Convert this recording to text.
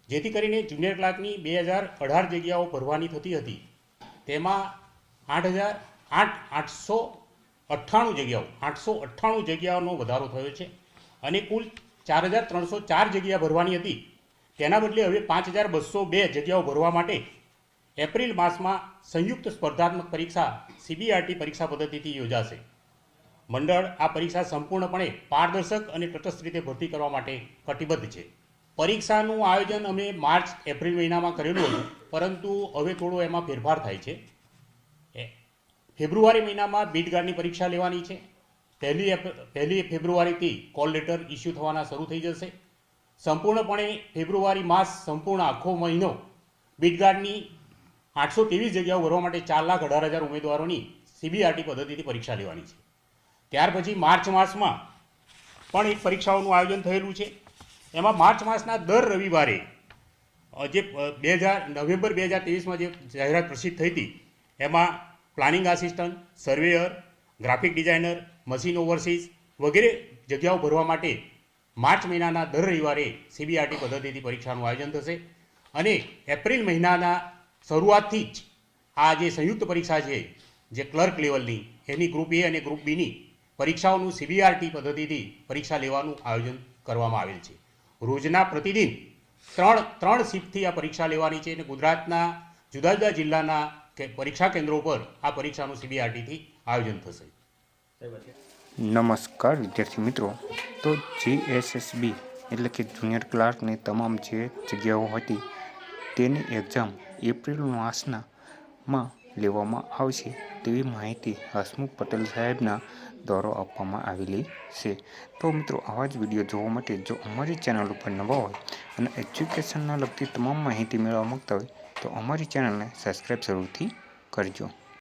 જેથી કરીને જુનિયર ક્લાર્કની 2018 જગ્યાઓ ભરવાની થતી હતી, તેમાં 898 જગ્યાઓનો વધારો થયો છે અને કુલ 4304 જગ્યા ભરવાની હતી, તેના બદલે હવે 5202 જગ્યાઓ ભરવા માટે એપ્રિલ માસમાં સંયુક્ત સ્પર્ધાત્મક પરીક્ષા CBRT પરીક્ષા પદ્ધતિથી યોજાશે। મંડળ આ પરીક્ષા સંપૂર્ણપણે પારદર્શક અને તટસ્થ રીતે ભરતી કરવા માટે કટિબદ્ધ છે। પરીક્ષાનું આયોજન અમે માર્ચ એપ્રિલ મહિનામાં કરેલું હતું, પરંતુ હવે થોડો એમાં ફેરફાર થાય છે। ફેબ્રુઆરી મહિનામાં બીટ ગાર્ડની પરીક્ષા લેવાની છે। પહેલી ફેબ્રુઆરીથી કોલ લેટર ઇસ્યુ થવાના શરૂ થઈ જશે। સંપૂર્ણપણે ફેબ્રુઆરી માસ સંપૂર્ણ આખો મહિનો બીટ ગાર્ડની 823 જગ્યાઓ ભરવા માટે 4,18,000 ઉમેદવારોની CBRT પદ્ધતિથી પરીક્ષા લેવાની છે। ત્યાર પછી માર્ચ માસમાં પણ એક પરીક્ષાઓનું આયોજન થયેલું છે। એમાં માર્ચ માસના દર રવિવારે જે નવેમ્બર 2023માં જે જાહેરાત પ્રસિદ્ધ થઈ હતી, એમાં planning assistant, surveyor, graphic designer, machine overseas વગેરે જગ્યાઓ ભરવા માટે માર્ચ મહિનાના દર રવિવારે CBRT પદ્ધતિથી પરીક્ષાનું આયોજન થશે અને એપ્રિલ મહિનાના શરૂઆતથી જ આ જે સંયુક્ત પરીક્ષા છે, જે ક્લર્ક લેવલની, એની ગ્રુપ A અને ગ્રુપ Bની પરીક્ષાઓનું CBRT પદ્ધતિથી પરીક્ષા લેવાનું આયોજન કરવામાં આવેલ છે। રોજના પ્રતિદિન ત્રણ શિફ્ટથી આ પરીક્ષા લેવાની છે અને ગુજરાતના જુદા જુદા જિલ્લાના પરીક્ષા કેન્દ્રો પર આ પરીક્ષાનું CBRTથી આયોજન થશે। નમસ્કાર વિદ્યાર્થી મિત્રો, તો GSSB એટલે કે જુનિયર ક્લાર્કની તમામ જે જગ્યાઓ હતી તેની એક્ઝામ એપ્રિલ માસમાં લેવામાં આવશે તેવી માહિતી હસમુખ પટેલ સાહેબના દ્વારા આપવામાં આવેલી છે। તો મિત્રો, આવા જ વિડીયો જોવા માટે જો અમારી ચેનલ ઉપર નવા હોય અને એજ્યુકેશનને લગતી તમામ માહિતી મેળવવા માંગતા હોય તો અમારી ચેનલને સબસ્ક્રાઈબ જરૂરથી કરજો।